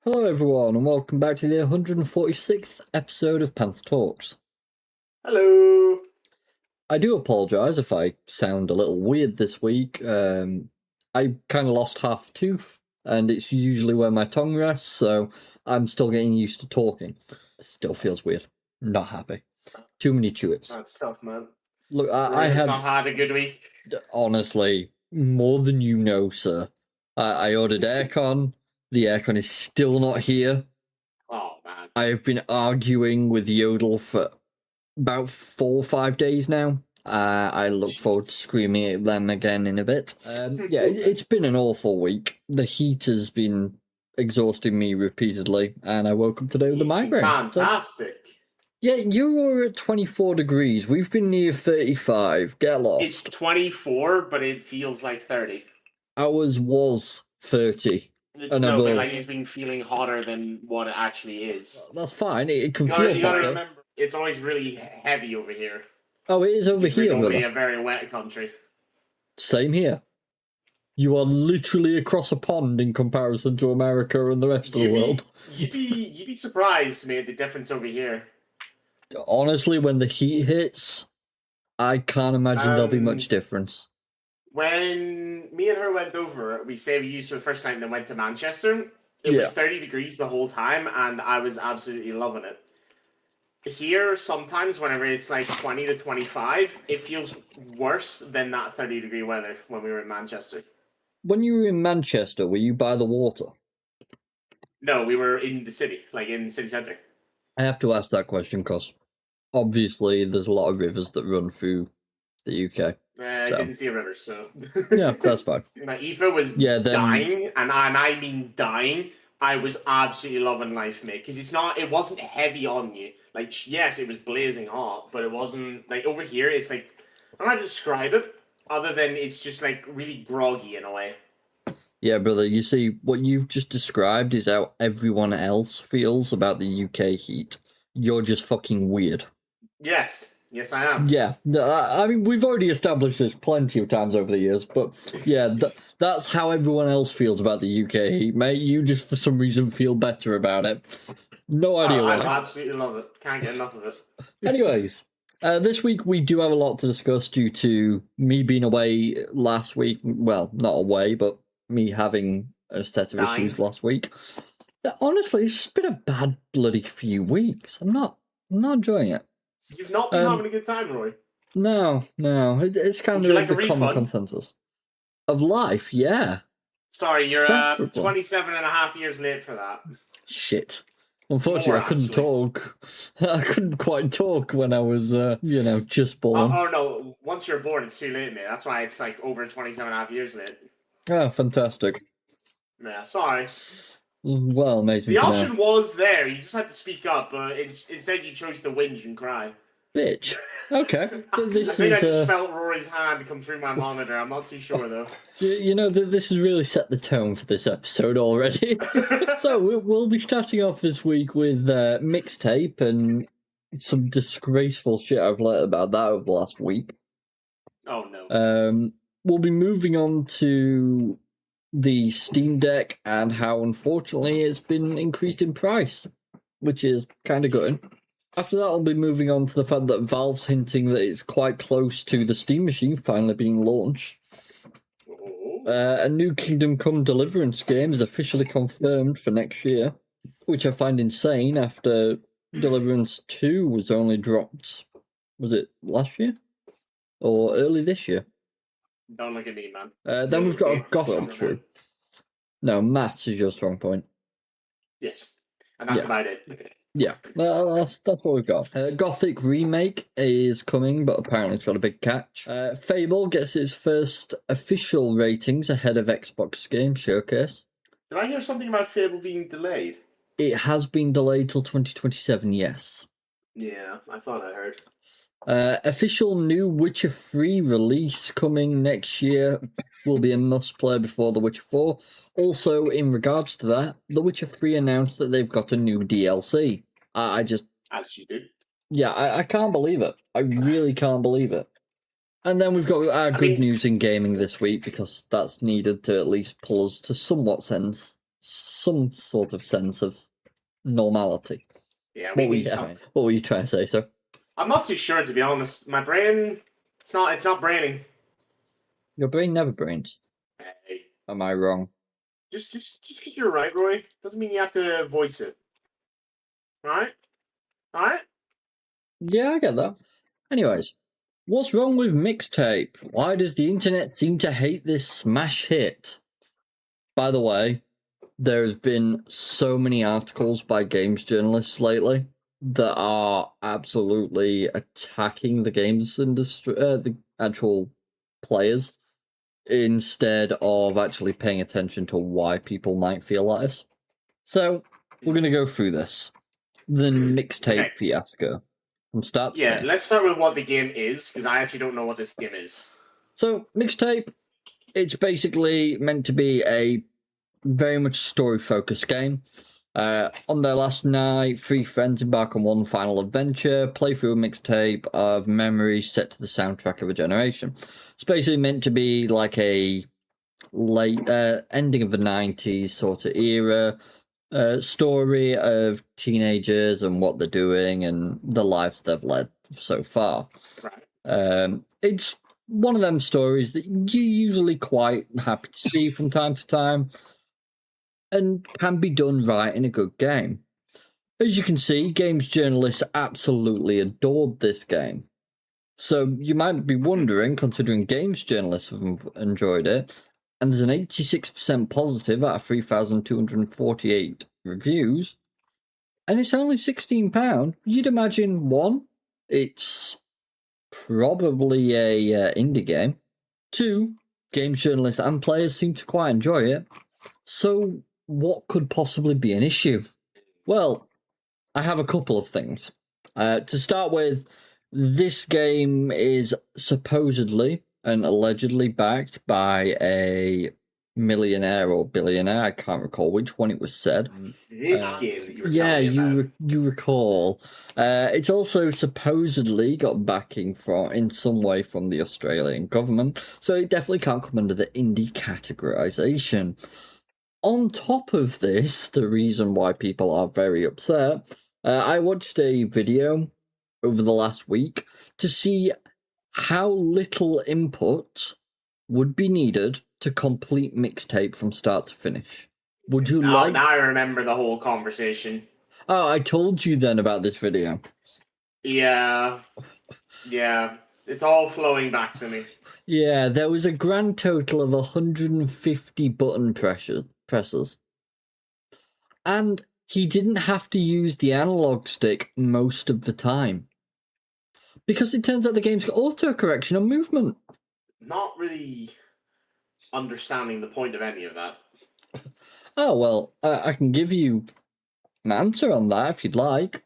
Hello everyone and welcome back to the 146th episode of PandTha Talks. Hello! I do apologise if I sound a little weird this week. I kind of lost half a tooth and it's usually where my tongue rests, so I'm still getting used to talking. It still feels weird. Not happy. Too many chewits. That's tough, man. Look, I Rory's had... not had a good week. Honestly, more than you know, sir. I ordered aircon. The aircon is still not here. Oh, man. I have been arguing with Yodel for about 4 or 5 days now. I look forward to screaming at them again in a bit. It's been an awful week. The heat has been exhausting me repeatedly, and I woke up today with a migraine. Fantastic. Yeah, you were at 24 degrees. We've been near 35. Get lost. It's 24, but it feels like 30. Ours was 30. But like it's been feeling hotter than what it actually is. That's fine. It can feel You gotta hotter. remember, it's always really heavy over here. Oh, it is over here, We're brother. a very wet country. Same here. You are literally across a pond in comparison to America and the rest of the world. You'd be surprised, mate, the difference over here. Honestly, when the heat hits, I can't imagine there'll be much difference. When me and her went over, we saved use for the first time, then went to Manchester. It was 30 degrees the whole time, and I was absolutely loving it. Here, sometimes, whenever it's like 20 to 25, it feels worse than that 30-degree weather when we were in Manchester. When you were in Manchester, were you by the water? No, we were in the city, like in city centre. I have to ask that question because obviously there's a lot of rivers that run through the UK. I didn't see a river, so... Yeah, that's fine. Aoife was dying, and I mean dying. I was absolutely loving life, mate, because it wasn't heavy on you. Like, yes, it was blazing hot, but it wasn't, like, over here, it's like, I don't know how to describe it, other than it's just, like, really groggy in a way. Yeah, brother, you see, what you've just described is how everyone else feels about the UK heat. You're just fucking weird. Yes, I am. Yeah, I mean, we've already established this plenty of times over the years, but yeah, that's how everyone else feels about the UK heat, mate. You just, for some reason, feel better about it. No idea why. I absolutely love it. Can't get enough of it. Anyways, this week we do have a lot to discuss due to me being away last week. Well, not away, but me having a set of issues last week. Honestly, it's just been a bad bloody few weeks. I'm not enjoying it. You've not been having a good time, Roy? No. It's kind of the common consensus. Of life, yeah. Sorry, you're 27 and a half years late for that. Shit. Unfortunately, I couldn't talk. I couldn't quite talk when I was, just born. Oh, no. Once you're born, it's too late, mate. That's why it's like over 27 and a half years late. Oh, fantastic. Yeah, sorry. Well, amazing. The option was there. You just had to speak up, but instead you chose to whinge and cry. Bitch. Okay. I just felt Rory's hand come through my monitor. I'm not too sure, though. This has really set the tone for this episode already. So we'll be starting off this week with Mixtape and some disgraceful shit I've learned about that over the last week. Oh, no. We'll be moving on to the Steam Deck and how, unfortunately, it's been increased in price, which is kind of good. After that, I'll be moving on to the fact that Valve's hinting that it's quite close to the Steam Machine finally being launched. A new Kingdom Come Deliverance game is officially confirmed for next year, which I find insane after Deliverance 2 was only dropped, was it last year? Or early this year? Don't look at me, man. Then we've got a Gothic through. No, maths is your strong point. Yes, and that's about it. Yeah, that's what we've got. Gothic Remake is coming, but apparently it's got a big catch. Fable gets its first official ratings ahead of Xbox Game Showcase. Did I hear something about Fable being delayed? It has been delayed till 2027, yes. Yeah, I thought I heard. Official new Witcher 3 release coming next year will be a must-play before The Witcher 4. Also, in regards to that, The Witcher 3 announced that they've got a new DLC. I just... As you did. Yeah, I can't believe it. I really can't believe it. And then we've got our good news in gaming this week, because that's needed to at least pull us to somewhat sense some sort of sense of normality. Yeah, we need something. What were you trying to say, sir? I'm not too sure, to be honest. My brain, it's not braining. Your brain never brains. Hey. Am I wrong? Just because you're right, Roy, doesn't mean you have to voice it. Alright? Alright? Yeah, I get that. Anyways, what's wrong with Mixtape? Why does the internet seem to hate this smash hit? By the way, there's been so many articles by games journalists lately that are absolutely attacking the games industry, the actual players, instead of actually paying attention to why people might feel like this. So, we're going to go through this. The Mixtape fiasco. From start to finish. Let's start with what the game is, because I actually don't know what this game is. So, Mixtape, it's basically meant to be a very much story-focused game. On their last night, 3 friends embark on one final adventure, play through a mixtape of memories set to the soundtrack of a generation. It's basically meant to be like a late ending of the 90s sort of era story of teenagers and what they're doing and the lives they've led so far. Right. It's one of them stories that you're usually quite happy to see from time to time, and can be done right in a good game. As you can see, games journalists absolutely adored this game. So you might be wondering, considering games journalists have enjoyed it, and there's an 86% positive out of 3,248 reviews, and it's only £16, you'd imagine, 1, it's probably a indie game. 2, games journalists and players seem to quite enjoy it. So what could possibly be an issue? Well, I have a couple of things. To start with, this game is supposedly and allegedly backed by a millionaire or billionaire. I can't recall which one it was said. This game that you were telling me about. you recall. It's also supposedly got backing from, in some way, from the Australian government, so it definitely can't come under the indie categorization. On top of this, the reason why people are very upset, I watched a video over the last week to see how little input would be needed to complete Mixtape from start to finish. Would you like... Now I remember the whole conversation. Oh, I told you then about this video. Yeah. It's all flowing back to me. Yeah, there was a grand total of 150 button presses. And he didn't have to use the analog stick most of the time. Because it turns out the game's got auto-correction on movement. Not really understanding the point of any of that. Oh, well, I can give you an answer on that if you'd like.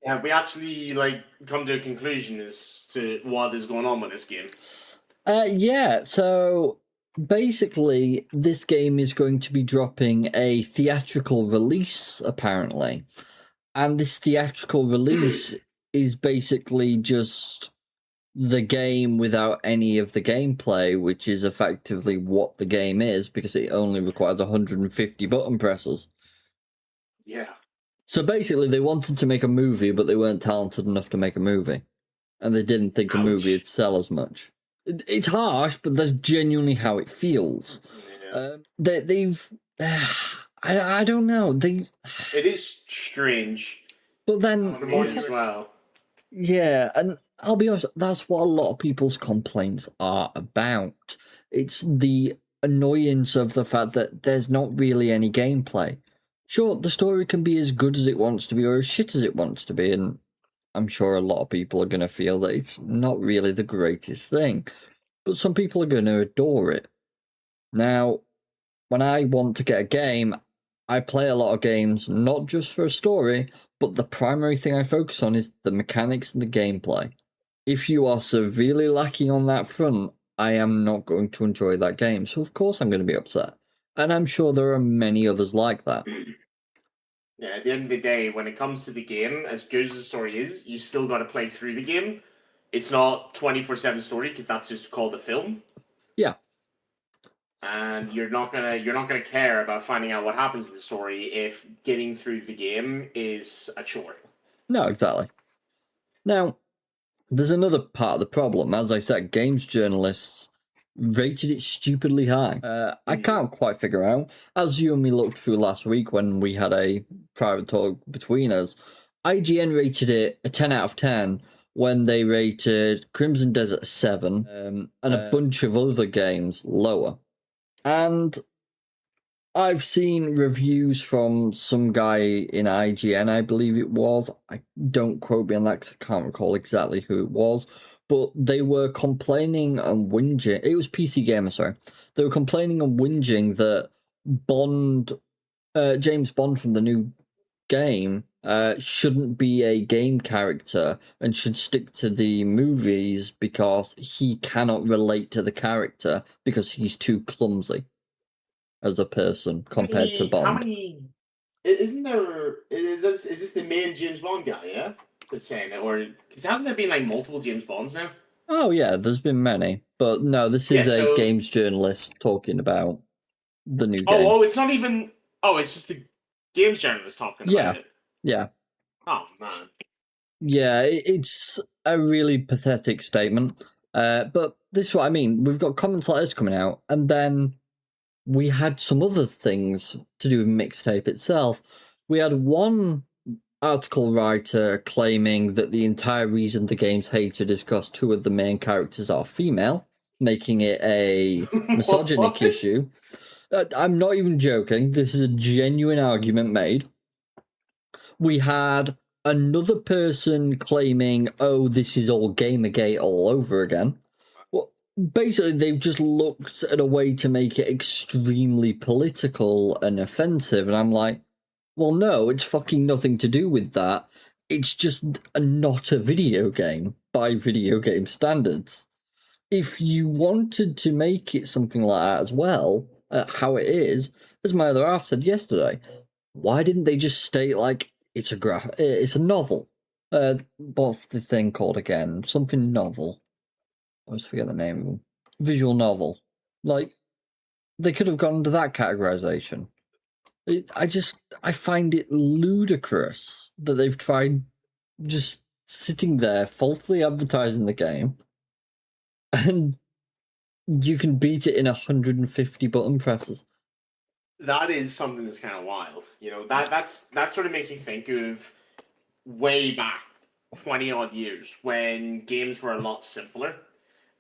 Yeah, we actually come to a conclusion as to what is going on with this game. Yeah, so basically this game is going to be dropping a theatrical release, apparently. And this theatrical release is basically just the game without any of the gameplay, which is effectively what the game is, because it only requires 150 button presses. Yeah. So basically they wanted to make a movie, but they weren't talented enough to make a movie. And they didn't think a movie would sell as much. It's harsh, but that's genuinely how it feels. Yeah. They've... I don't know. It is strange. But then... as well. Yeah, and I'll be honest, that's what a lot of people's complaints are about. It's the annoyance of the fact that there's not really any gameplay. Sure, the story can be as good as it wants to be or as shit as it wants to be, and I'm sure a lot of people are going to feel that it's not really the greatest thing. But some people are going to adore it. Now, when I want to get a game, I play a lot of games, not just for a story, but the primary thing I focus on is the mechanics and the gameplay. If you are severely lacking on that front, I am not going to enjoy that game. So of course I'm going to be upset. And I'm sure there are many others like that. Yeah, at the end of the day, when it comes to the game, as good as the story is, you still got to play through the game. It's not 24/7 story, because that's just called a film. Yeah. and you're not gonna care about finding out what happens in the story if getting through the game is a chore. No, exactly. Now, there's another part of the problem. As I said, games journalists rated it stupidly high. I can't quite figure out. As you and me looked through last week when we had a private talk between us, IGN rated it a 10 out of 10 when they rated Crimson Desert a 7 and a bunch of other games lower. And I've seen reviews from some guy in IGN, I believe it was. I don't quote me on that because I can't recall exactly who it was. But they were complaining and whinging. It was PC Gamer, sorry. They were complaining and whinging that James Bond from the new game shouldn't be a game character and should stick to the movies because he cannot relate to the character because he's too clumsy as a person compared to Bond. How many? Isn't there? Is this the main James Bond guy? Yeah, that's saying it, or because hasn't there been like multiple James Bonds now? Oh yeah, there's been many, but no, this is a games journalist talking about the new game. Oh, it's not even. Oh, it's just the games journalist talking about it. Yeah. Oh man. Yeah, it's a really pathetic statement. But this is what I mean. We've got comments like this coming out, and then we had some other things to do with Mixtape itself. We had one article writer claiming that the entire reason the game's hated is because two of the main characters are female, making it a misogynic issue. I'm not even joking. This is a genuine argument made. We had another person claiming, oh, this is all Gamergate all over again. Well, basically, they've just looked at a way to make it extremely political and offensive, and I'm like, well, no, it's fucking nothing to do with that. It's just not a video game by video game standards. If you wanted to make it something like that as well, how it is, as my other half said yesterday, why didn't they just state, like, it's a novel? What's the thing called again? Something novel. I always forget the name of them. Visual novel. Like, they could have gone into that categorization. I find it ludicrous that they've tried just sitting there falsely advertising the game, and you can beat it in 150 button presses. That is something that's kind of wild. You know, that sort of makes me think of way back 20 odd years when games were a lot simpler.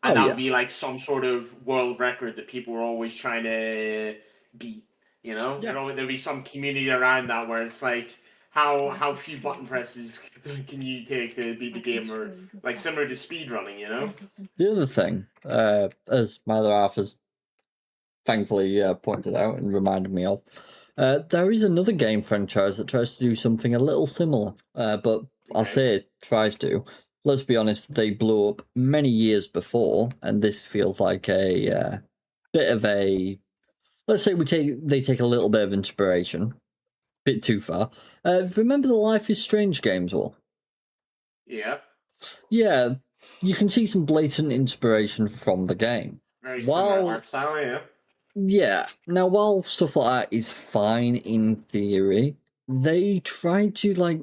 And that would be like some sort of world record that people were always trying to beat. You know, there'll be some community around that where it's like, how few button presses can you take to beat the game, or like similar to speedrunning, you know? The other thing, as my other half has thankfully pointed out and reminded me of, there is another game franchise that tries to do something a little similar, but I'll say it tries to. Let's be honest, they blew up many years before, and this feels like a bit of a... Let's say they take a little bit of inspiration. Bit too far. Remember the Life is Strange games, all? Yeah. Yeah, you can see some blatant inspiration from the game. Very similar art style, yeah. Yeah. Now, while stuff like that is fine in theory, they try to, like...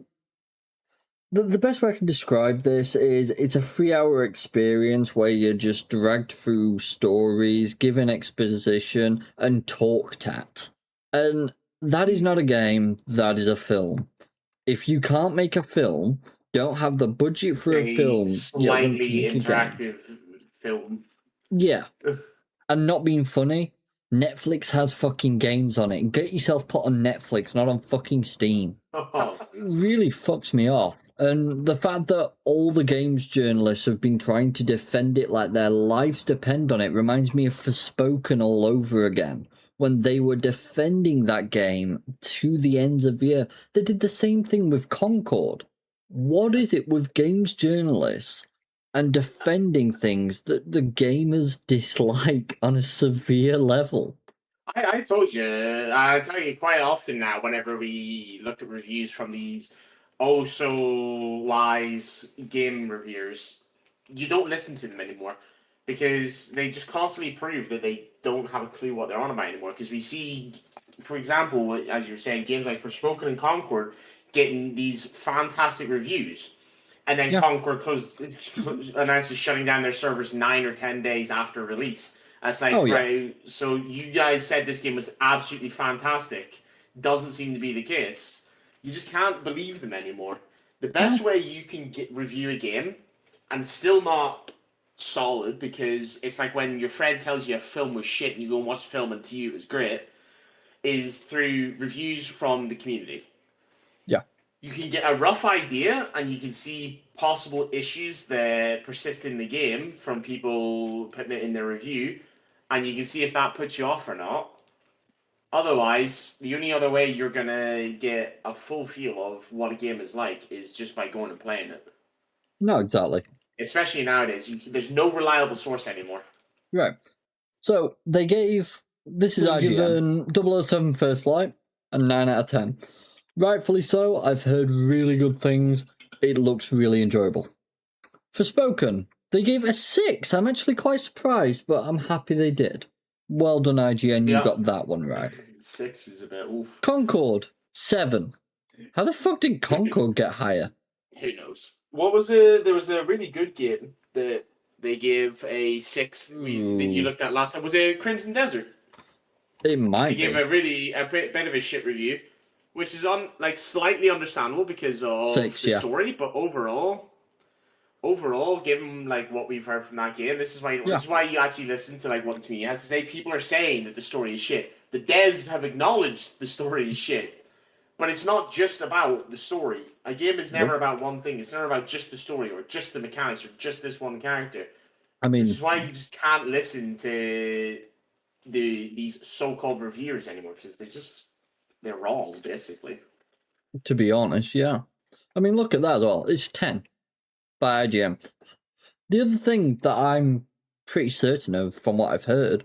The best way I can describe this is it's a 3-hour experience where you're just dragged through stories, given exposition, and talked at. And that is not a game, that is a film. If you can't make a film, don't have the budget for a film... Slightly interactive film. Yeah. And not being funny, Netflix has fucking games on it. Get yourself put on Netflix, not on fucking Steam. It really fucks me off. And the fact that all the games journalists have been trying to defend it like their lives depend on it reminds me of Forspoken all over again. When they were defending that game to the ends of the earth. They did the same thing with Concord. What is it with games journalists and defending things that the gamers dislike on a severe level? I told you, I tell you quite often now, whenever we look at reviews from these also wise game reviewers, you don't listen to them anymore. because they just constantly prove that they don't have a clue what they're on about anymore. Because we see, for example, as you're saying, games like Forspoken and Concord getting these fantastic reviews, and then Concord announces shutting down their servers 9 or 10 days after release. That's like, right, so you guys said this game was absolutely fantastic. Doesn't seem to be the case. You just can't believe them anymore. The best way you can review a game and still not solid, because it's like when your friend tells you a film was shit and you go and watch the film and to you it was great, is through reviews from the community. Yeah. You can get a rough idea and you can see possible issues that persist in the game from people putting it in their review, and you can see if that puts you off or not. Otherwise, the only other way you're going to get a full feel of what a game is like is just by going and playing it. No, exactly. Especially nowadays, there's no reliable source anymore. Right. So they gave IGN 007 First Light a 9 out of 10. Rightfully so. I've heard really good things. It looks really enjoyable. Forspoken, they gave a 6. I'm actually quite surprised, but I'm happy they did. Well done, IGN. You got that one right. 6 is a bit oof. Concord, 7. How the fuck did Concord get higher? Who knows? What was it? There was a really good game that they gave a 6 that you looked at last time. Was it Crimson Desert? It might be. They gave a bit of a shit review, which is slightly understandable because of the story, but overall, given what we've heard from that game, this is why you actually listen to what the community has to say. People are saying that the story is shit. The devs have acknowledged the story is shit, but it's not just about the story. A game is never about one thing. It's never about just the story or just the mechanics or just this one character. I mean, which is why you just can't listen to these so-called reviewers anymore, because they're wrong, basically. To be honest, yeah. I mean, look at that as well. It's 10 by IGN. The other thing that I'm pretty certain of, from what I've heard,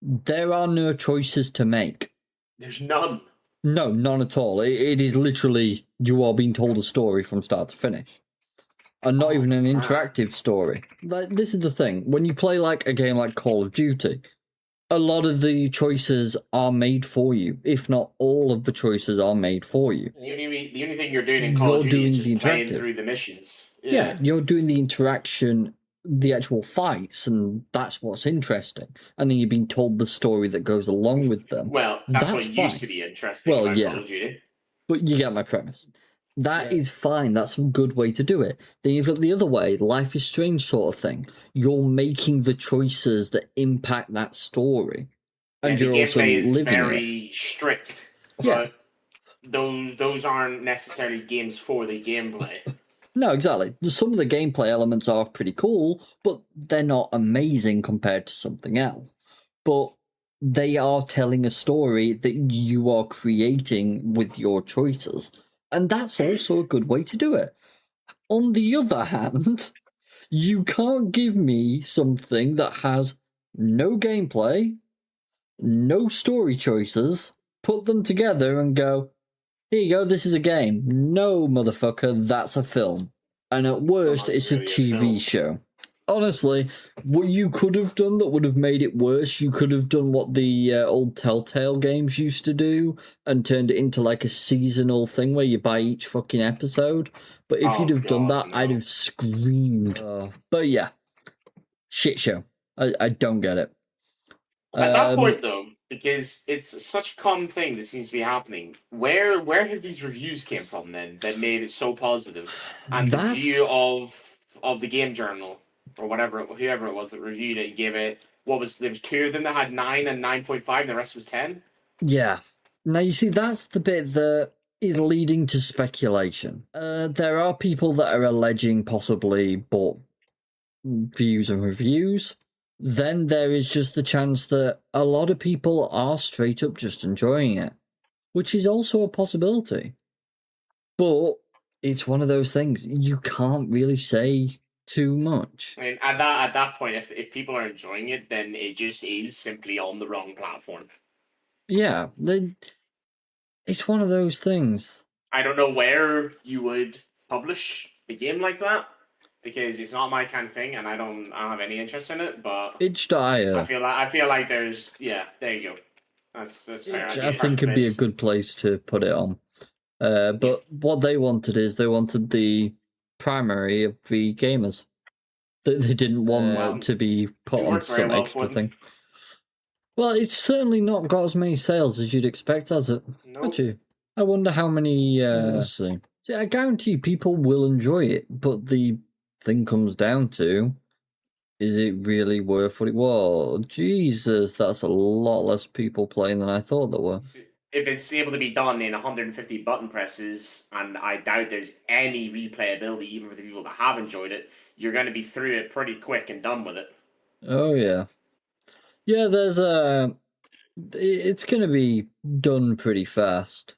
there are no choices to make. There's none. No, none at all. It is literally, you are being told a story from start to finish. And not even an interactive story. This is the thing. When you play a game like Call of Duty, a lot of the choices are made for you. If not all of the choices are made for you. The only thing you're doing in Call of Duty is just playing through the missions. Yeah, you're doing the interaction, the actual fights, and that's what's interesting. And then you're being told the story that goes along with them. Well, that's what used to be interesting about Call of Duty. But you get my premise. That is fine. That's a good way to do it. Then you've got the other way, Life is Strange sort of thing. You're making the choices that impact that story. And you're also living it. The gameplay is very strict. But those aren't necessarily games for the gameplay. No, exactly. Some of the gameplay elements are pretty cool, but they're not amazing compared to something else. But they are telling a story that you are creating with your choices. And that's also a good way to do it. On the other hand, you can't give me something that has no gameplay, no story choices, put them together and go, here you go, this is a game. No, motherfucker, that's a film. And at worst, it's a TV show. Honestly, what you could have done that would have made it worse, you could have done what the old Telltale games used to do and turned it into a seasonal thing where you buy each fucking episode. But if you'd have done that, I'd have screamed. But yeah, shit show. I don't get it. At that point, though, because it's such a common thing that seems to be happening, where have these reviews came from then that made it so positive? And the review of the Game Journal, or whoever it was that reviewed it, gave it, there was 2 of them that had 9 and 9.5, and the rest was 10? Yeah. Now, you see, that's the bit that is leading to speculation. There are people that are alleging possibly bought views and reviews. Then there is just the chance that a lot of people are straight up just enjoying it, which is also a possibility. But it's one of those things, you can't really say too much. I mean, at that point, if people are enjoying it, then it just is simply on the wrong platform. Yeah, it's one of those things. I don't know where you would publish a game like that, because it's not my kind of thing, and I don't have any interest in it. But itch.io. I feel like there's there you go. That's fair. I think it'd be a good place to put it on. But what they wanted is they wanted the primary of the gamers. They didn't want it to be put on some extra thing. Well, it's certainly not got as many sales as you'd expect, has it? Nope. I wonder how many. Let's see. See, I guarantee people will enjoy it, but the thing comes down to, is it really worth what it was? Jesus, that's a lot less people playing than I thought there were. If it's able to be done in 150 button presses, and I doubt there's any replayability, even for the people that have enjoyed it, you're going to be through it pretty quick and done with it. Oh, yeah. Yeah, there's it's going to be done pretty fast.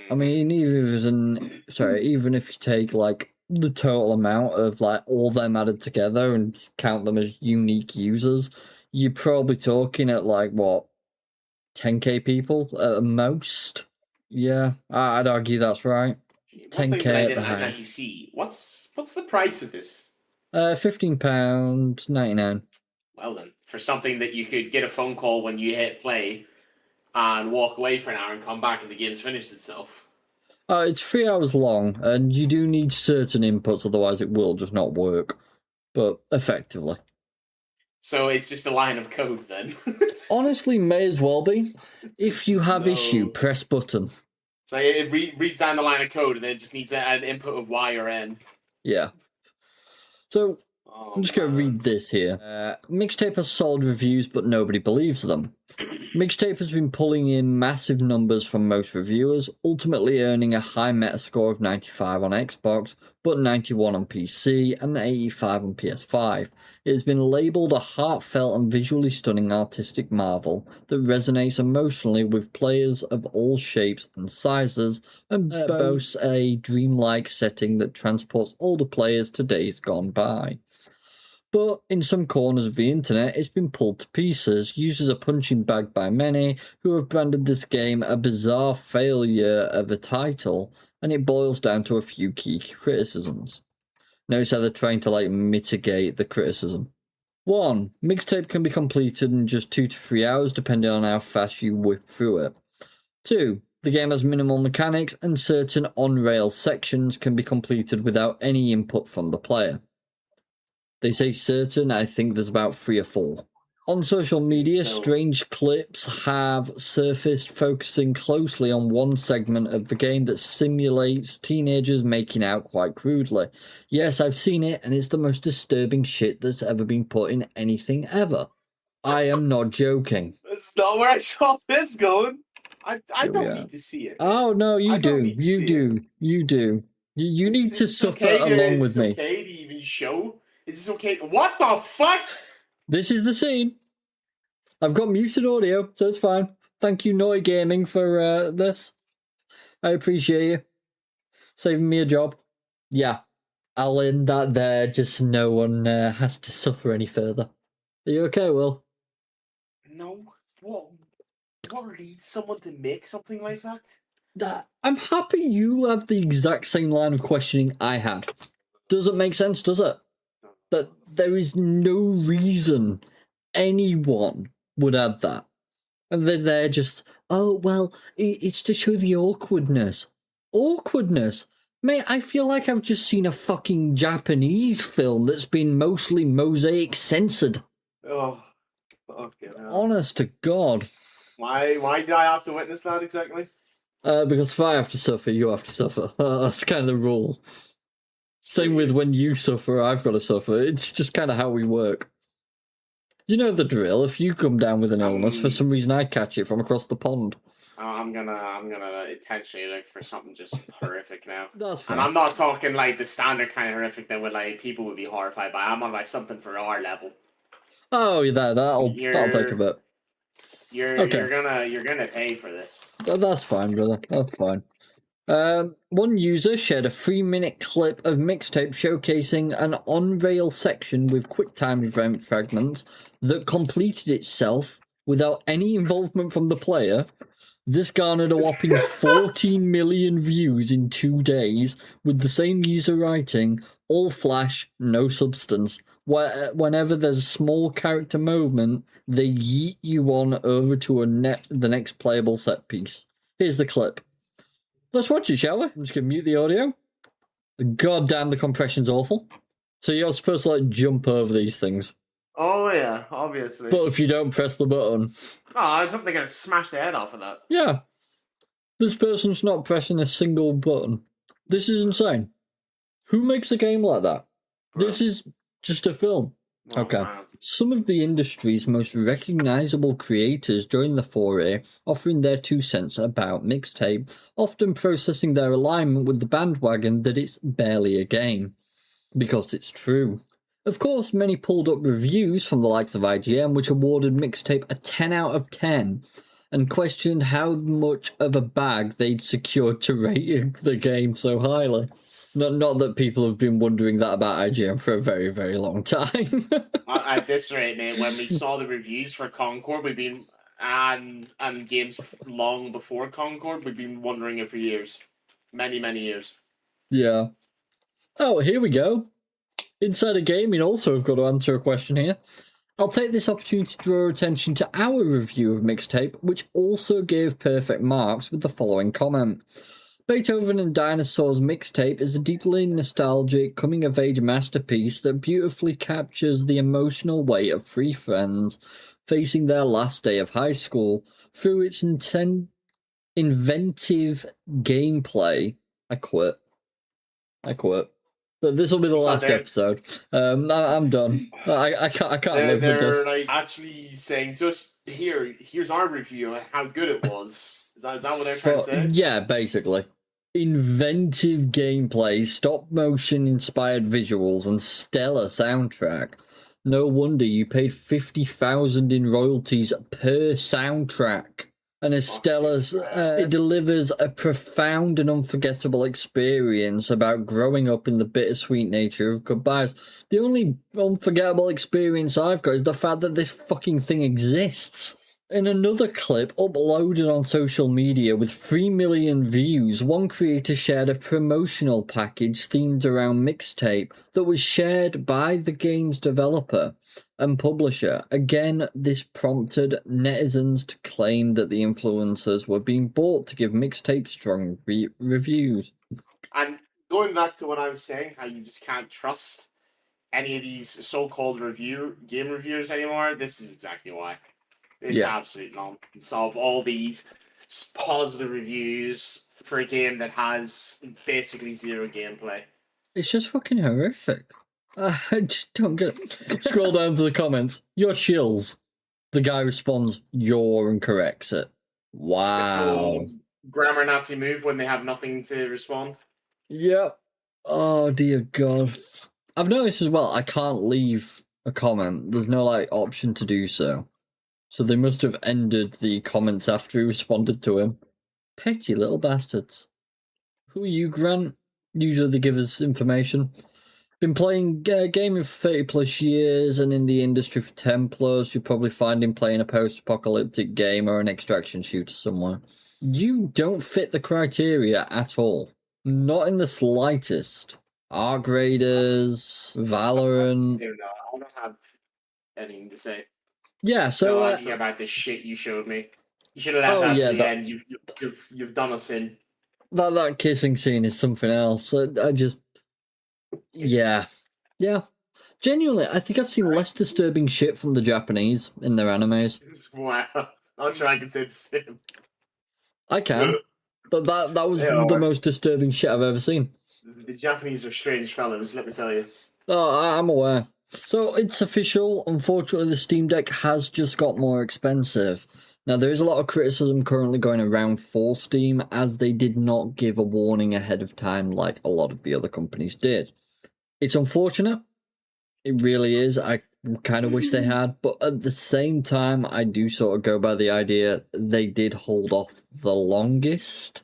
I mean, even if you take, like, the total amount of, like, all them added together and count them as unique users, you're probably talking at, like, what, 10k people at most? Yeah, I'd argue that's right. 10k at the highest. Actually see. What's the price of this? £15.99. Well then, for something that you could get a phone call when you hit play and walk away for an hour and come back and the game's finished itself. It's 3 hours long, and you do need certain inputs, otherwise it will just not work. But effectively. So it's just a line of code then? Honestly, may as well be. If you have issue, press button. So it reads down the line of code and then it just needs an input of Y or N. Yeah. So, I'm just going to read this here. Mixtape has solid reviews, but nobody believes them. Mixtape has been pulling in massive numbers from most reviewers, ultimately earning a high Metascore of 95 on Xbox, but 91 on PC, and 85 on PS5. It has been labelled a heartfelt and visually stunning artistic marvel that resonates emotionally with players of all shapes and sizes, and boasts a dreamlike setting that transports older players to days gone by. But in some corners of the internet, it's been pulled to pieces, used as a punching bag by many, who have branded this game a bizarre failure of a title, and it boils down to a few key criticisms. Notice how they're trying to, mitigate the criticism. 1. Mixtape can be completed in just 2 to 3 hours, depending on how fast you whip through it. 2. The game has minimal mechanics, and certain on-rails sections can be completed without any input from the player. They say certain, I think there's about 3 or 4. On social media, strange clips have surfaced focusing closely on one segment of the game that simulates teenagers making out quite crudely. Yes, I've seen it, and it's the most disturbing shit that's ever been put in anything ever. I am not joking. That's not where I saw this going. I don't need to see it. Oh, no, you do. You do. You need to suffer along with me. It's okay to even show. Is this okay? What the fuck? This is the scene. I've got muted audio, so it's fine. Thank you, Naughty Gaming, for this. I appreciate you. Saving me a job. Yeah, I'll end that there just so no one has to suffer any further. Are you okay, Will? No. What leads someone to make something like that? I'm happy you have the exact same line of questioning I had. Doesn't make sense, does it? That there is no reason anyone would add that. And they're just, oh, well, it's to show the awkwardness. Awkwardness? Mate, I feel like I've just seen a fucking Japanese film that's been mostly mosaic censored. Oh, okay. Honest to God. Why did I have to witness that exactly? Because if I have to suffer, you have to suffer. That's kind of the rule. Same with when you suffer, I've got to suffer. It's just kind of how we work. You know the drill. If you come down with an illness, for some reason I catch it from across the pond. I'm gonna intentionally look for something just horrific now. That's fine. And I'm not talking like the standard kind of horrific that would people would be horrified by. I'm on something for our level. Oh, that'll take a bit. You're gonna pay for this. That's fine, brother. That's fine. One user shared a 3-minute clip of Mixtape showcasing an on-rail section with QuickTime event fragments that completed itself without any involvement from the player. This garnered a whopping 14 million views in 2 days, with the same user writing, all flash, no substance. Whenever there's a small character moment, they yeet you on over to the next playable set piece. Here's the clip. Let's watch it, shall we? I'm just going to mute the audio. God damn, the compression's awful. So you're supposed to, jump over these things. Oh, yeah, obviously. But if you don't press the button... Oh, I was hoping they're going to smash the head off of that. Yeah. This person's not pressing a single button. This is insane. Who makes a game like that? Bro. This is just a film. Oh, okay. Man. Some of the industry's most recognizable creators joined the foray, offering their 2 cents about Mixtape, often processing their alignment with the bandwagon that it's barely a game. Because it's true. Of course, many pulled up reviews from the likes of IGN, which awarded Mixtape a 10 out of 10, and questioned how much of a bag they'd secured to rate the game so highly. Not that people have been wondering that about IGN for a very, very long time. At this rate, mate, when we saw the reviews for Concord, we've been and games long before Concord, we've been wondering it for years, many, many years. Yeah. Oh, here we go. Insider Gaming also have got to answer a question here. I'll take this opportunity to draw attention to our review of Mixtape, which also gave perfect marks with the following comment. Beethoven and Dinosaurs Mixtape is a deeply nostalgic, coming-of-age masterpiece that beautifully captures the emotional weight of 3 friends facing their last day of high school through its inventive gameplay. I quit. This will be the last episode. I'm done. I can't live with this. They're actually saying to us, here's our review of how good it was. Is that what they're trying to say? Yeah, basically. Inventive gameplay, stop-motion inspired visuals, and stellar soundtrack. No wonder you paid $50,000 in royalties per soundtrack. And it delivers a profound and unforgettable experience about growing up in the bittersweet nature of goodbyes. The only unforgettable experience I've got is the fact that this fucking thing exists. In another clip uploaded on social media with 3 million views, one creator shared a promotional package themed around Mixtape that was shared by the game's developer and publisher. Again, this prompted netizens to claim that the influencers were being bought to give Mixtape strong reviews. And going back to what I was saying, how you just can't trust any of these so-called game reviewers anymore, this is exactly why. It's absolute nonsense of all these positive reviews for a game that has basically zero gameplay. It's just fucking horrific. I just don't get it. Scroll down to the comments. You're shills. The guy responds, "You're," and corrects it. Wow. Grammar Nazi move when they have nothing to respond. Yep. Oh, dear God. I've noticed as well, I can't leave a comment. There's no, option to do so. So they must have ended the comments after he responded to him. Petty little bastards. Who are you, Grant? Usually they give us information. Been playing gaming for 30 plus years and in the industry for 10 plus. You'll probably find him playing a post-apocalyptic game or an extraction shooter somewhere. You don't fit the criteria at all. Not in the slightest. Arc Raiders, Valorant. I don't have anything to say. Yeah, so about this shit you showed me. You should have left that to the end. You've done us in. That kissing scene is something else. I just, yeah. Genuinely, I think I've seen less disturbing shit from the Japanese in their animes. Wow, I'm sure I can say the same. I can, but that was the most disturbing shit I've ever seen. The Japanese are strange fellows, let me tell you. Oh, I'm aware. So it's official. Unfortunately, the Steam Deck has just got more expensive. Now, there is a lot of criticism currently going around for Steam, as they did not give a warning ahead of time like a lot of the other companies did. It's unfortunate. It really is. I kind of wish they had. But at the same time, I do sort of go by the idea they did hold off the longest.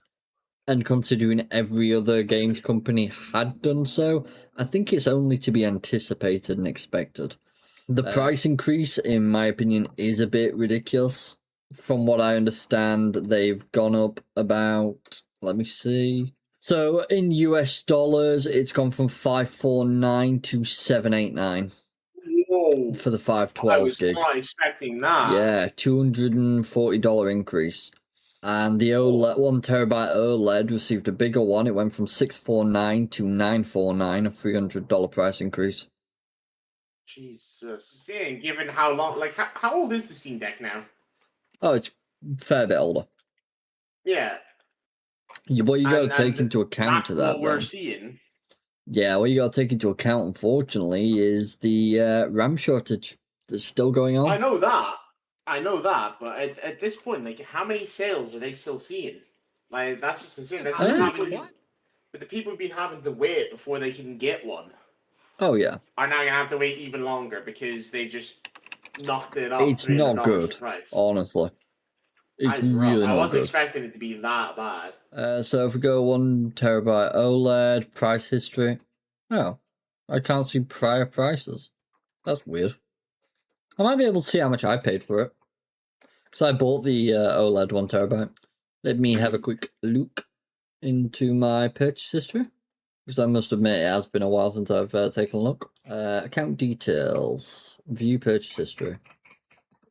And considering every other games company had done so, I think it's only to be anticipated and expected. The price increase, in my opinion, is a bit ridiculous. from what I understand, they've gone up about, let me see. So in US dollars, it's gone from 549 to 789. Whoa. For the I 512 was gig. not expecting that. Yeah, $240 increase. And the OLED, 1TB OLED received a bigger one. It went from $649 to $949, a $300 price increase. Jesus. Seeing, given how long, like, how old is the Steam Deck now? Oh, it's a fair bit older. Yeah. What you got to take into account to that, what we're seeing. Yeah, what you got to take into account, unfortunately, is the RAM shortage that's still going on. I know that, but at this point, like, how many sales are they still seeing? Like, that's just insane. That's but the people who've been having to wait before they can get one. Oh yeah. Are now gonna have to wait even longer because they just knocked it up. It's not good, honestly. It's really not good. I wasn't expecting it to be that bad. So if we go 1TB OLED, price history. Oh, I can't see prior prices. That's weird. I might be able to see how much I paid for it. Because I bought the OLED 1TB. Let me have a quick look into my purchase history. Because I must admit, it has been a while since I've taken a look. Account details. View purchase history.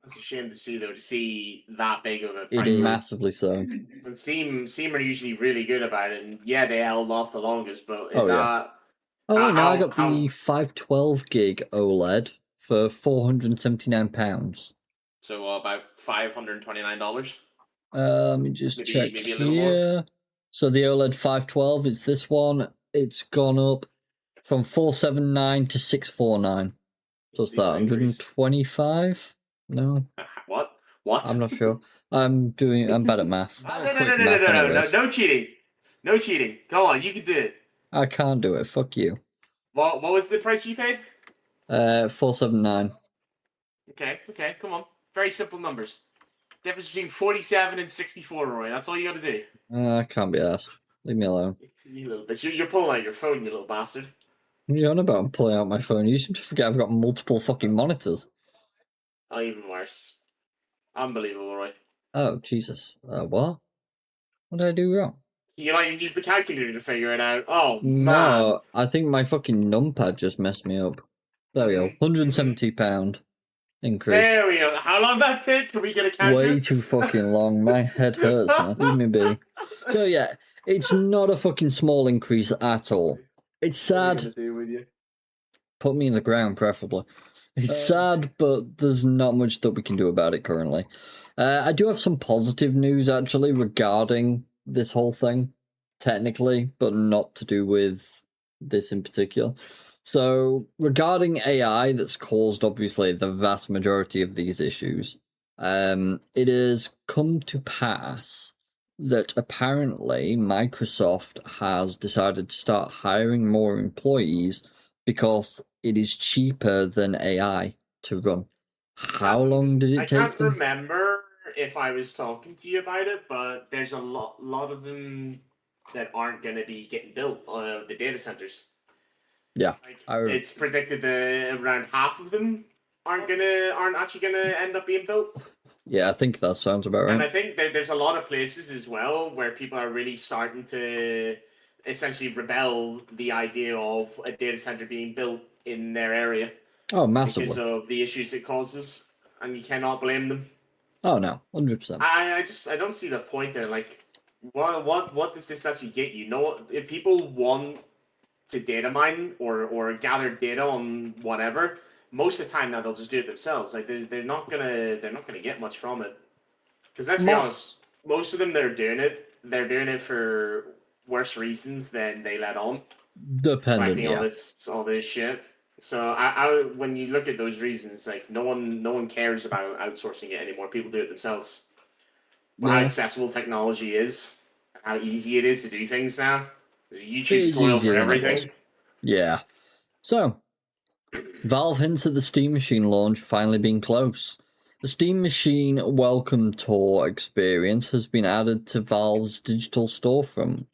It's a shame to see, though, to see that big of a price. It is massively so. And Steam are usually really good about it, and yeah, they held off the longest, but is that... Oh, no, I got the 512 gig OLED for £479. So about $529? Let me just check maybe a little more. So the OLED 512, it's this one. It's gone up from 479 to 649. So it's that 125? No. What? I'm not sure. I'm bad at math. No cheating. No cheating. Go on, you can do it. I can't do it. Fuck you. What was the price you paid? 479. Okay, come on. Very simple numbers. Difference between 47 and 64, Roy. That's all you gotta do. I can't be asked. Leave me alone. You little bitch. You're pulling out your phone, you little bastard. What are you on about? I'm pulling out my phone. You seem to forget I've got multiple fucking monitors. Oh, even worse. Unbelievable, Roy. Oh, Jesus. What? What did I do wrong? You not even use the calculator to figure it out. Oh, no, man. I think my fucking numpad just messed me up. There we go. £170 increase. There we go. How long that take? Can we get a counter? Way too fucking long. My head hurts, man. Leave me be. So, yeah, it's not a fucking small increase at all. It's sad. What are you gonna do with you? Put me in the ground, preferably. It's sad, but there's not much that we can do about it currently. I do have some positive news, actually, regarding this whole thing, technically, but not to do with this in particular. So, regarding AI, that's caused, obviously, the vast majority of these issues, it has come to pass that apparently Microsoft has decided to start hiring more employees because it is cheaper than AI to run. How long did it take them? I can't remember if I was talking to you about it, but there's a lot of them that aren't going to be getting built, the data centers. Yeah. It's predicted that around half of them aren't actually gonna end up being built. Yeah, I think that sounds about right. And I think there's a lot of places as well where people are really starting to essentially rebel the idea of a data center being built in their area. Oh, massively. Because of the issues it causes, and you cannot blame them. Oh no, 100%. I don't see the point in it. Like, what does this actually get you? If people want to data mine or gather data on whatever, most of the time now they'll just do it themselves. Like they're not gonna get much from it. Because let's be honest, most of them they're doing it for worse reasons than they let on. Dependent, yeah. All this shit. So I when you look at those reasons, like no one cares about outsourcing it anymore. People do it themselves. Well, how accessible technology is, how easy it is to do things now. There's a YouTube tutorial for everything. Yeah. So, Valve hints at the Steam Machine launch finally being close. The Steam Machine Welcome Tour experience has been added to Valve's digital storefront.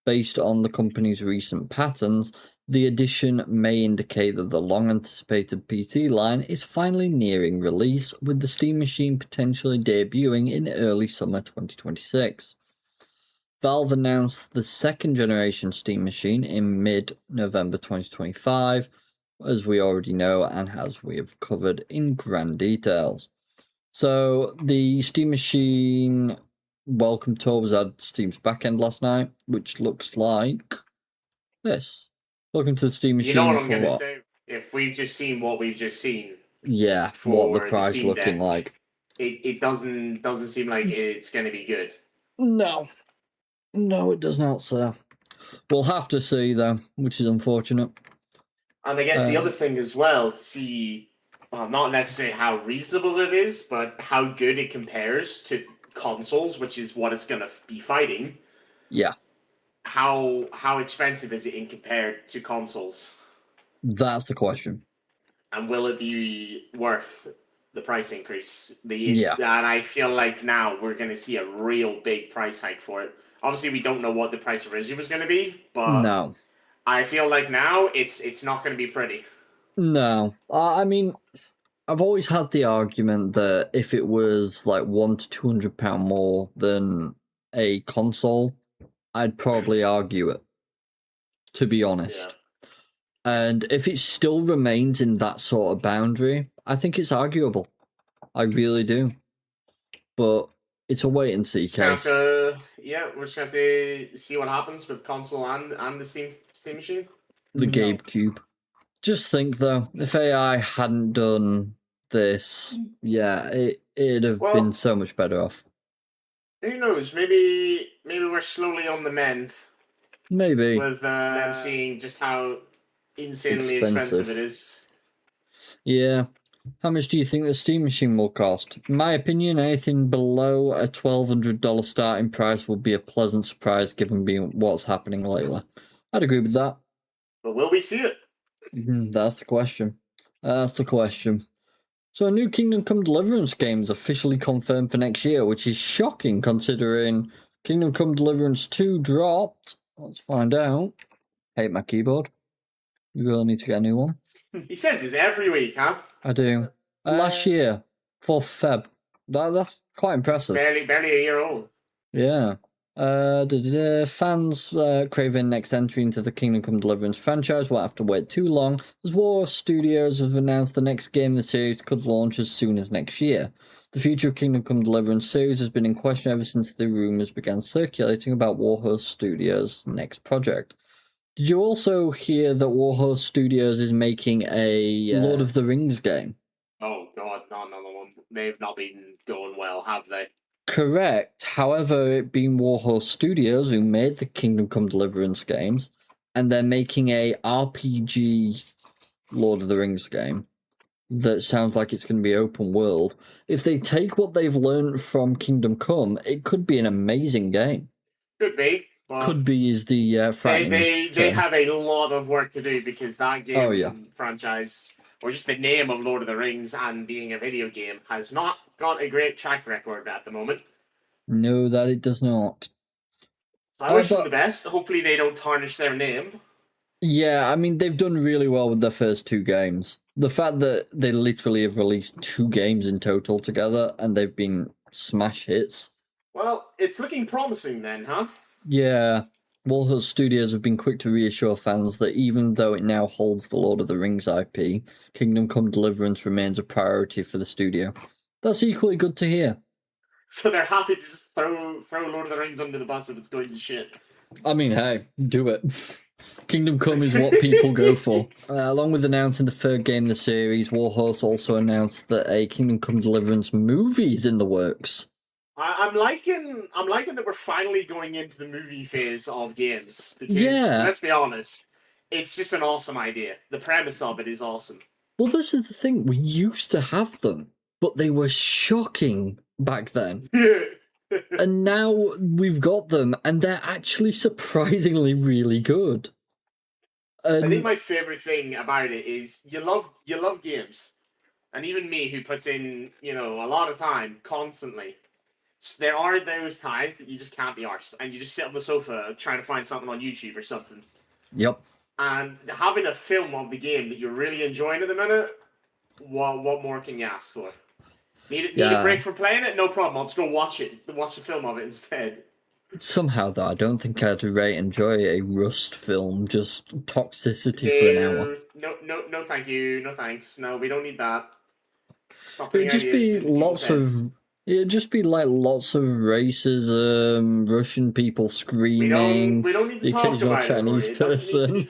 Based on the company's recent patterns, The addition may indicate that the long-anticipated PC line is finally nearing release, with the Steam Machine potentially debuting in early summer 2026. Valve announced the second-generation Steam Machine in mid-November 2025, as we already know and as we have covered in grand details. So, the Steam Machine welcome tour was at Steam's backend last night, which looks like this. Welcome to the Steam Machine. You know what I'm going to say? If we've just seen what we've just seen, yeah, what the price looking like, it doesn't seem like it's going to be good. No, it does not, sir. We'll have to see though, which is unfortunate. And I guess the other thing as well to see, well, not necessarily how reasonable it is, but how good it compares to consoles, which is what it's going to be fighting. Yeah. How expensive is it in compared to consoles? That's the question. And will it be worth the price increase? Yeah. And I feel like now we're going to see a real big price hike for it. Obviously, we don't know what the price originally was going to be, but no. I feel like now it's not going to be pretty. No. I mean, I've always had the argument that if it was like £100 to £200 more than a console, I'd probably argue it, to be honest. Yeah. And if it still remains in that sort of boundary, I think it's arguable. I really do. But it's a wait and see case. We're just going to have to see what happens with console and the Steam Machine. The GameCube. Just think though, if AI hadn't done this, it'd have been so much better off. Who knows? Maybe we're slowly on the mend. Maybe. With them seeing just how insanely expensive it is. Yeah. How much do you think the Steam Machine will cost? In my opinion, anything below a $1,200 starting price will be a pleasant surprise given what's happening lately. I'd agree with that. But will we see it? That's the question. So a new Kingdom Come Deliverance game is officially confirmed for next year, which is shocking considering Kingdom Come Deliverance 2 dropped. Let's find out. Hate my keyboard. You really need to get a new one. He says this every week, huh? I do. Last year, 4th Feb. That's quite impressive. Barely a year old. Yeah. Fans craving next entry into the Kingdom Come Deliverance franchise won't have to wait too long, as Warhorse Studios have announced the next game in the series could launch as soon as next year. The future of Kingdom Come Deliverance series has been in question ever since the rumours began circulating about Warhorse Studios' next project. Did you also hear that Warhorse Studios is making a Lord of the Rings game? Oh god, not another one. They've not been going well, have they? Correct. However, it being Warhorse Studios who made the Kingdom Come Deliverance games, and they're making a RPG Lord of the Rings game that sounds like it's going to be open world. If they take what they've learned from Kingdom Come, it could be an amazing game. Could be. Could be is the frightening They have a lot of work to do because that game franchise, or just the name of Lord of the Rings and being a video game, has not got a great track record at the moment. No, that it does not. So I wish them the best. Hopefully they don't tarnish their name. Yeah, I mean, they've done really well with their first 2 games. The fact that they literally have released 2 games in total together and they've been smash hits. Well, it's looking promising then, huh? Yeah. Warhorse Studios have been quick to reassure fans that even though it now holds the Lord of the Rings IP, Kingdom Come Deliverance remains a priority for the studio. That's equally good to hear. So they're happy to just throw Lord of the Rings under the bus if it's going to shit. I mean, hey, do it. Kingdom Come is what people go for. Along with announcing the 3rd game in the series, Warhorse also announced that a Kingdom Come Deliverance movie is in the works. I'm liking that we're finally going into the movie phase of games. Because, let's be honest, it's just an awesome idea. The premise of it is awesome. Well, this is the thing. We used to have them, but they were shocking back then. And now we've got them, and they're actually surprisingly really good. I think my favorite thing about it is you love games. And even me, who puts in, a lot of time constantly, there are those times that you just can't be arsed, and you just sit on the sofa trying to find something on YouTube or something. Yep. And having a film of the game that you're really enjoying at the minute, what more can you ask for? Need a break from playing it? No problem. I'll just go watch the film of it instead. Somehow, though, I don't think I'd enjoy a Rust film, just toxicity for an hour. No, thank you. No thanks. No, we don't need that. It'd just be lots of... It'd just be like lots of racism, Russian people screaming, we don't need to the talk occasional about Chinese person.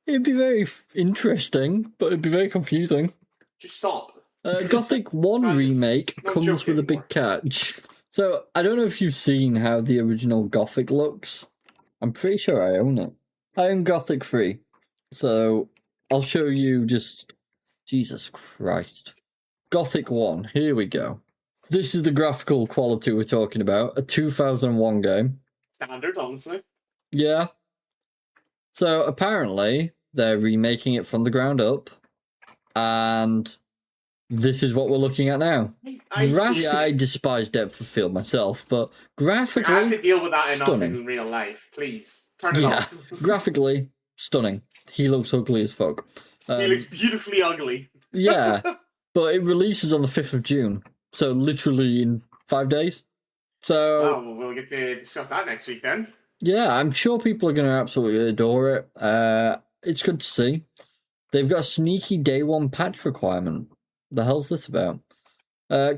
It'd be very interesting, but it'd be very confusing. Just stop. Gothic 1 Remake comes with a big catch. So, I don't know if you've seen how the original Gothic looks. I'm pretty sure I own it. I own Gothic 3. So, I'll show you just... Jesus Christ. Gothic 1, here we go. This is the graphical quality we're talking about. A 2001 game. Standard, honestly. Yeah. So, apparently, they're remaking it from the ground up. And... this is what we're looking at now. I despise depth of field myself, but graphically, I have to deal with that enough in real life. Please turn it off. Graphically stunning. He looks ugly as fuck. He looks beautifully ugly. Yeah, but it releases on the 5th of June, so literally in 5 days. So we'll get to discuss that next week then. Yeah, I'm sure people are going to absolutely adore it. It's good to see. They've got a sneaky day one patch requirement. The hell's this about?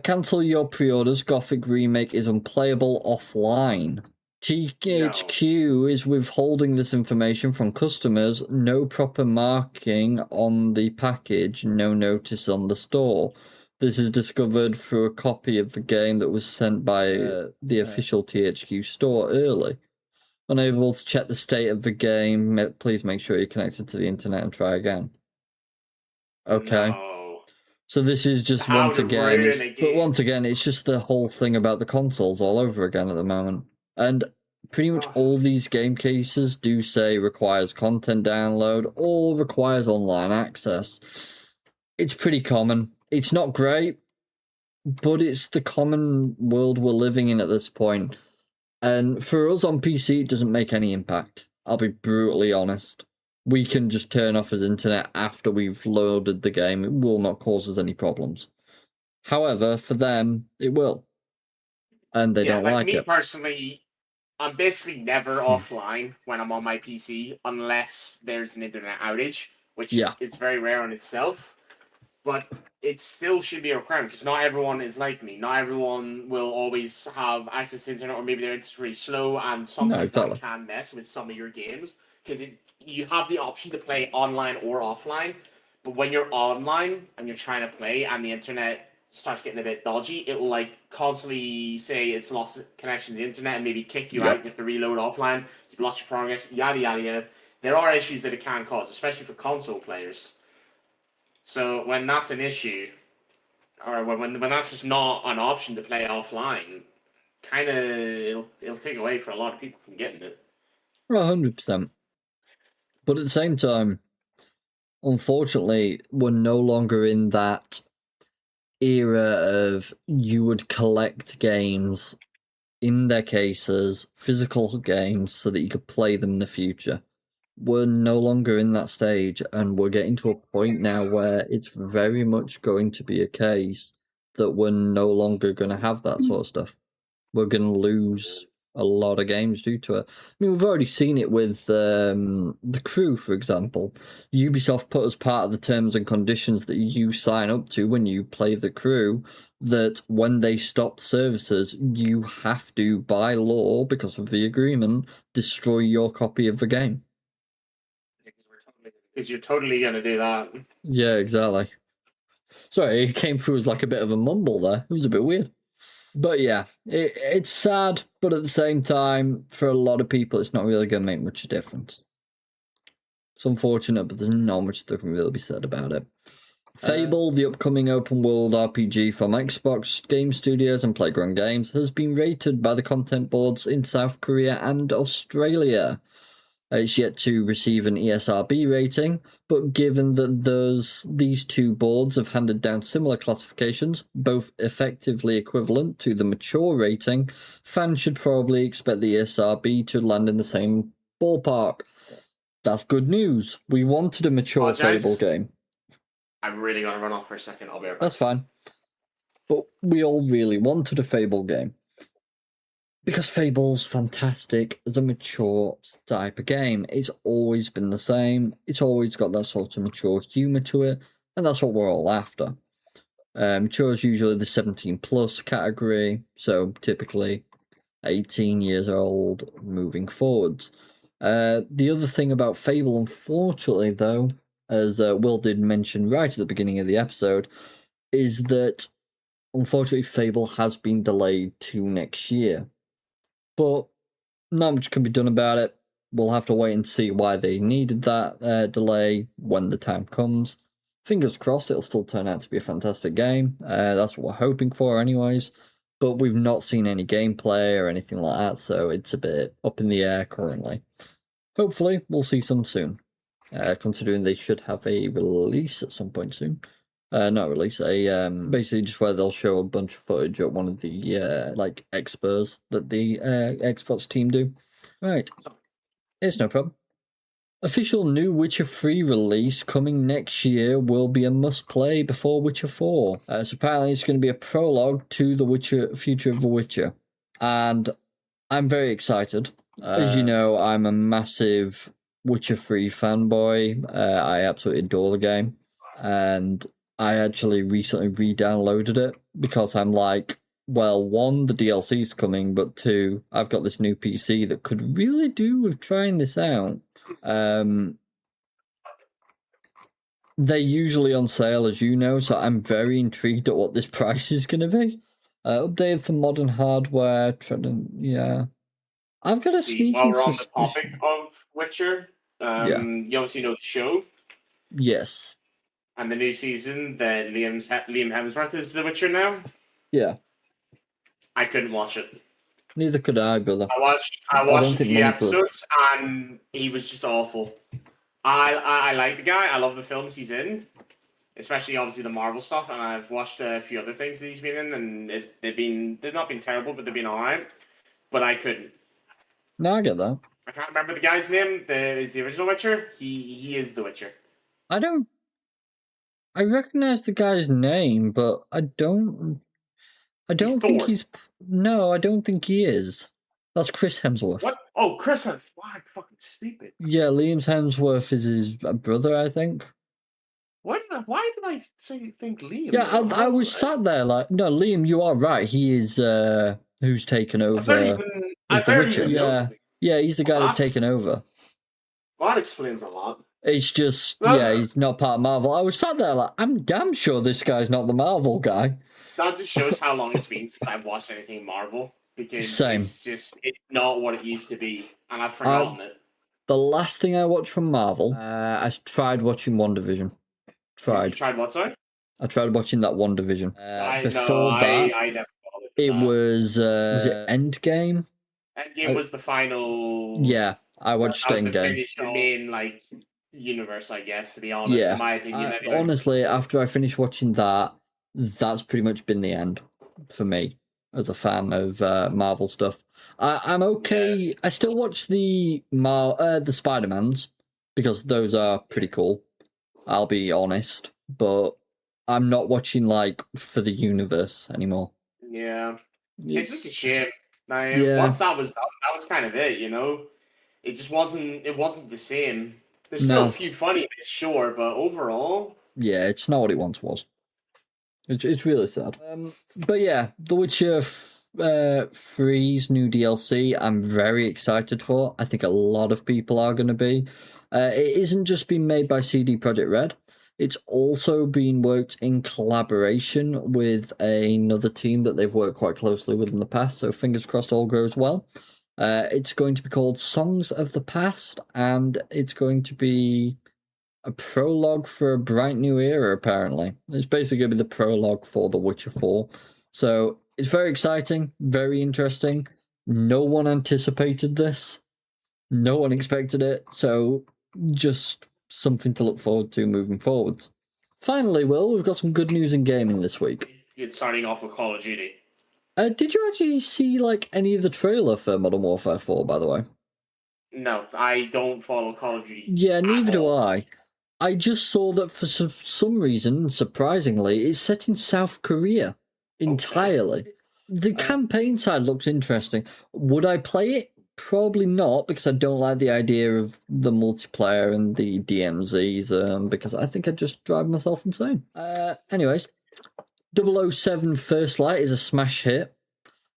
Cancel your pre-orders. Gothic Remake is unplayable offline. THQ is withholding this information from customers. No proper marking on the package. No notice on the store. This is discovered through a copy of the game that was sent by the official THQ store early. Unable to check the state of the game, please make sure you're connected to the internet and try again. Okay. No. So this is just once again, it's just the whole thing about the consoles all over again at the moment. And pretty much all these game cases do say requires content download or requires online access. It's pretty common. It's not great, but it's the common world we're living in at this point. And for us on PC, it doesn't make any impact. I'll be brutally honest. We can just turn off his internet after we've loaded the game. It will not cause us any problems. However, for them, it will. And they don't like it. Me personally, I'm basically never offline when I'm on my PC unless there's an internet outage, which is very rare on itself. But it still should be a requirement because not everyone is like me. Not everyone will always have access to internet, or maybe their internet's really slow, and sometimes that can mess with some of your games because you have the option to play online or offline, but when you're online and you're trying to play and the internet starts getting a bit dodgy, it will like constantly say it's lost connection to the internet and maybe kick you out. You have to reload offline, you've lost your progress, yada yada yada. There are issues that it can cause, especially for console players. So when that's an issue, or when that's just not an option to play offline, kind of it'll take away for a lot of people from getting it. 100%. But at the same time, unfortunately, we're no longer in that era of you would collect games in their cases, physical games, so that you could play them in the future. We're no longer in that stage, and we're getting to a point now where it's very much going to be a case that we're no longer going to have that sort of stuff. We're going to lose a lot of games due to it. I mean, we've already seen it with The Crew, for example. Ubisoft put as part of the terms and conditions that you sign up to when you play The Crew that when they stop services, you have to, by law, because of the agreement, destroy your copy of the game. Because you're totally going to do that. Yeah, exactly. Sorry, it came through as like a bit of a mumble there. It was a bit weird. But yeah, it's sad, but at the same time, for a lot of people, it's not really going to make much difference. It's unfortunate, but there's not much that can really be said about it. Fable, the upcoming open-world RPG from Xbox Game Studios and Playground Games, has been rated by the content boards in South Korea and Australia. It's yet to receive an ESRB rating, but given that these two boards have handed down similar classifications, both effectively equivalent to the mature rating, fans should probably expect the ESRB to land in the same ballpark. That's good news. We wanted a mature Fable game. I'm really going to run off for a second. I'll be right back. That's fine. But we all really wanted a Fable game. Because Fable's fantastic as a mature type of game. It's always been the same. It's always got that sort of mature humour to it. And that's what we're all after. Mature is usually the 17 plus category. So typically 18 years old moving forwards. The other thing about Fable, unfortunately, though, as Will did mention right at the beginning of the episode, is that unfortunately Fable has been delayed to next year. But not much can be done about it. We'll have to wait and see why they needed that delay when the time comes. Fingers crossed it'll still turn out to be a fantastic game. That's what we're hoping for anyways. But we've not seen any gameplay or anything like that, so it's a bit up in the air currently. Hopefully, we'll see some soon. Considering they should have a release at some point soon. Not release, basically just where they'll show a bunch of footage at one of the expos that the Xbox team do. Right, it's no problem. Official new Witcher 3 release coming next year will be a must-play before Witcher 4. So apparently it's going to be a prologue to the Witcher, future of the Witcher. And I'm very excited. As you know, I'm a massive Witcher 3 fanboy. I absolutely adore the game. And I actually recently re-downloaded it because I'm like, well, one, the DLC's coming, but two, I've got this new PC that could really do with trying this out. They're usually on sale, as you know, so I'm very intrigued at what this price is going to be. Updated for modern hardware. Yeah. I've got a sneaking While we're on the topic of Witcher, you obviously know the show. Yes. And the new season that Liam Hemsworth is the Witcher now. Yeah. I couldn't watch it. Neither could I, brother. I watched a few episodes and he was just awful. I like the guy. I love the films he's in, especially obviously the Marvel stuff. And I've watched a few other things that he's been in, and they've not been terrible, but they've been alright. But I couldn't. No, I get that. I can't remember the guy's name. Is the original Witcher? He is the Witcher. I recognize the guy's name, but I don't think he's. No, I don't think he is. That's Chris Hemsworth. What? Oh, Chris Hemsworth. Why, fucking stupid. Yeah, Liam Hemsworth is his brother, I think. Why did I think Liam? Yeah, I was sat there like, no, Liam, you are right. He is who's taken over. He's the Witcher. Yeah, he's the guy that's taken over. Well, that explains a lot. It's just, he's not part of Marvel. I was sat there like, I'm damn sure this guy's not the Marvel guy. That just shows how long it's been since I've watched anything Marvel. Because it's not what it used to be. And I've forgotten it. The last thing I watched from Marvel, I tried watching WandaVision. You tried what, sorry? I tried watching that WandaVision. I never it was it Endgame? Endgame was the final... Yeah, I watched Endgame. That was the main, universe, I guess, to be honest, in my opinion. Anyway. Honestly, after I finished watching that, that's pretty much been the end for me as a fan of Marvel stuff. I'm okay. Yeah. I still watch the Spider-Mans because those are pretty cool. I'll be honest, but I'm not watching for the universe anymore. Yeah, it's just a shame. Once that was kind of it, you know. It just wasn't. It wasn't the same. There's still a few funny bits, sure, but overall, yeah, it's not what it once was. It's really sad. But yeah, The Witcher 3's new DLC, I'm very excited for. I think a lot of people are going to be. It isn't just been made by CD Projekt Red. It's also been worked in collaboration with another team that they've worked quite closely with in the past, so fingers crossed all goes well. It's going to be called Songs of the Past, and it's going to be a prologue for a bright new era, apparently. It's basically going to be the prologue for The Witcher 4. So it's very exciting, very interesting. No one anticipated this. No one expected it, so just something to look forward to moving forward. Finally, Will, we've got some good news in gaming this week. It's starting off with Call of Duty. Did you actually see any of the trailer for Modern Warfare 4, by the way? No, I don't follow Call of Duty. Yeah, neither do all. I. I just saw that for some reason, surprisingly, it's set in South Korea entirely. Okay. The campaign side looks interesting. Would I play it? Probably not, because I don't like the idea of the multiplayer and the DMZs, because I think I'd just drive myself insane. Anyways, 007 First Light is a smash hit.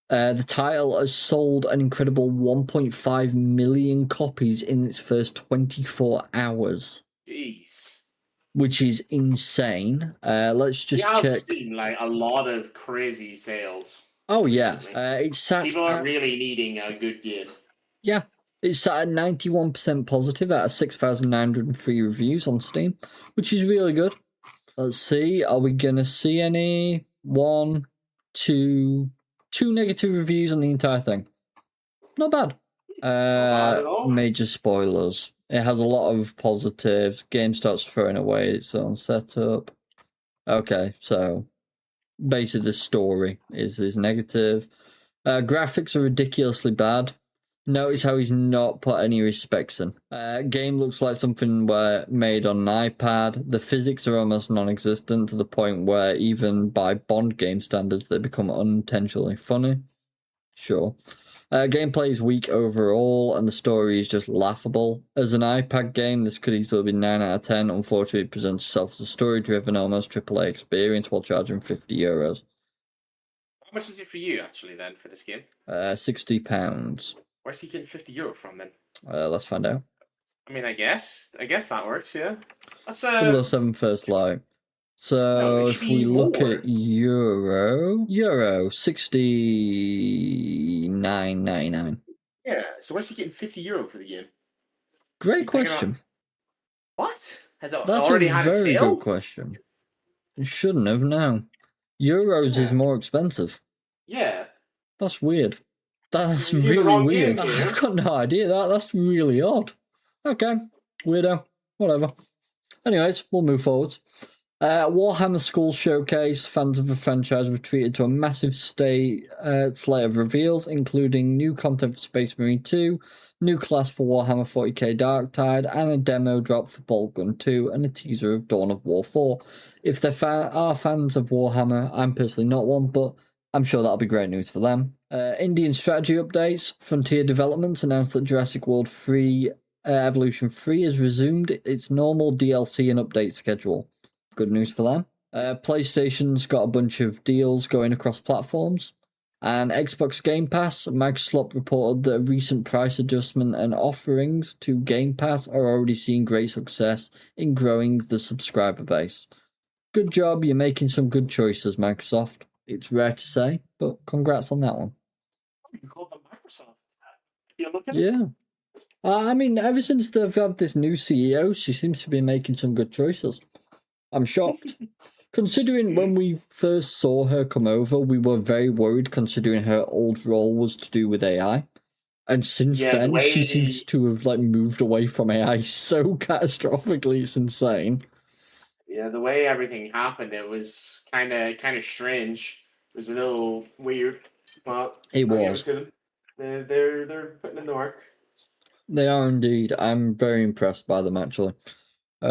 The title has sold an incredible 1.5 million copies in its first 24 hours. Jeez. Which is insane. Let's just check. I've seen like a lot of crazy sales. Oh recently. yeah, it's sat. People are really needing a good game. Yeah, it's sat at 91% positive out of 6,903 reviews on Steam, which is really good. Let's see. Are we gonna see any? Two negative reviews on the entire thing. Not bad. Not at all. Major spoilers. It has a lot of positives. Game starts throwing away its own setup. Okay, so basically the story is negative. Graphics are ridiculously bad. Notice how he's not put any respects in. Game looks like something made on an iPad. The physics are almost non-existent to the point where even by Bond game standards they become unintentionally funny. Sure. Gameplay is weak overall, and the story is just laughable. As an iPad game, this could easily be 9 out of 10. Unfortunately, it presents itself as a story-driven, almost AAA experience while charging €50. How much is it for you, actually, then, for this game? £60. Where's he getting €50 from, then? Let's find out. I mean, I guess that works, yeah. That's 007 First Light. So if we look at Euro 69.99. Yeah, so where's he getting €50 for the game? Great question. What? Has it That's already a had a very sale? good question. You shouldn't have, no. Euros is more expensive. Yeah. That's weird. That's really weird. I've got no idea. That's really odd. Okay, weirdo. Whatever. Anyways, we'll move forward. Warhammer Skull Showcase. Fans of the franchise were treated to a massive slate of reveals, including new content for Space Marine 2, new class for Warhammer 40k Darktide, and a demo drop for Boltgun 2, and a teaser of Dawn of War 4. If they are fans of Warhammer, I'm personally not one, but I'm sure that'll be great news for them. Indian strategy updates. Frontier Developments announced that Jurassic World 3 Evolution 3 has resumed its normal DLC and update schedule. Good news for them. PlayStation's got a bunch of deals going across platforms. And Xbox Game Pass, Microsoft reported that a recent price adjustment and offerings to Game Pass are already seeing great success in growing the subscriber base. Good job, you're making some good choices, Microsoft. It's rare to say, but congrats on that one. You called them Microsoft. You look at it? I mean, ever since they've had this new CEO, she seems to be making some good choices. I'm shocked. Considering when we first saw her come over, we were very worried considering her old role was to do with AI. And since then, she seems to have moved away from AI so catastrophically, it's insane. Yeah, the way everything happened, it was kind of strange. It was a little weird, but it was. They're putting in the work. They are indeed. I'm very impressed by them, actually.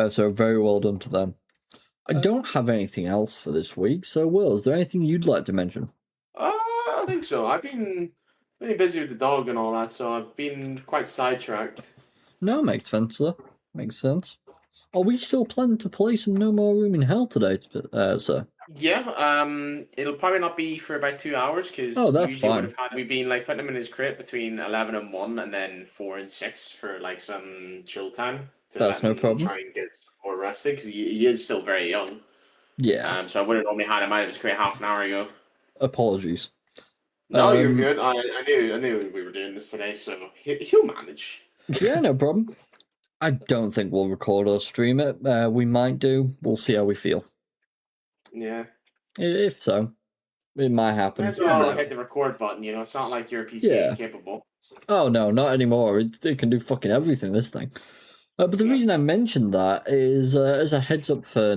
So very well done to them. I don't have anything else for this week, so Will, is there anything you'd like to mention? I don't think so. I've been really busy with the dog and all that, so I've been quite sidetracked. No, makes sense, though. Makes sense. Are we still planning to play some No More Room in Hell today, sir? Yeah, it'll probably not be for about 2 hours, because that's fine. We've been putting him in his crate between 11 and 1, and then 4 and 6 for some chill time. That's no problem. Try and get more rested, because he is still very young. Yeah. So I would have normally had him out of his crate half an hour ago. Apologies. No, you're good. I knew we were doing this today, so he'll manage. Yeah, no problem. I don't think we'll record or stream it. We might do. We'll see how we feel. Yeah. If so, it might happen. Might as well hit the record button. It's not like your PC ain't capable. Oh no, not anymore. It can do fucking everything. This thing. But the reason I mentioned that is as a heads up for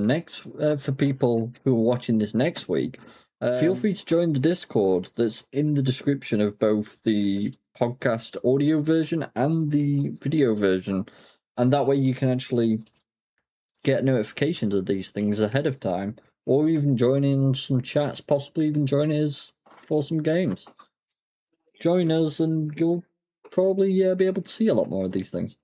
for people who are watching this next week. Feel free to join the Discord that's in the description of both the podcast audio version and the video version. And that way you can actually get notifications of these things ahead of time, or even join in some chats, possibly even join us for some games. Join us and you'll probably be able to see a lot more of these things.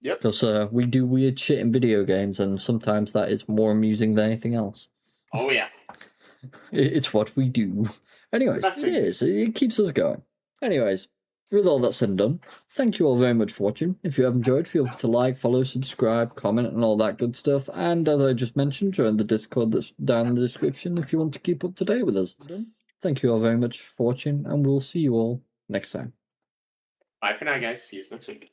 Yep. Because we do weird shit in video games, and sometimes that is more amusing than anything else. Oh, yeah. It's what we do. Anyways, it is. It keeps us going. Anyways, with all that said and done, thank you all very much for watching. If you have enjoyed, feel free to like, follow, subscribe, comment, and all that good stuff. And as I just mentioned, join the Discord that's down in the description if you want to keep up to date with us. Thank you all very much for watching, and we'll see you all next time. Bye for now, guys. See you next week.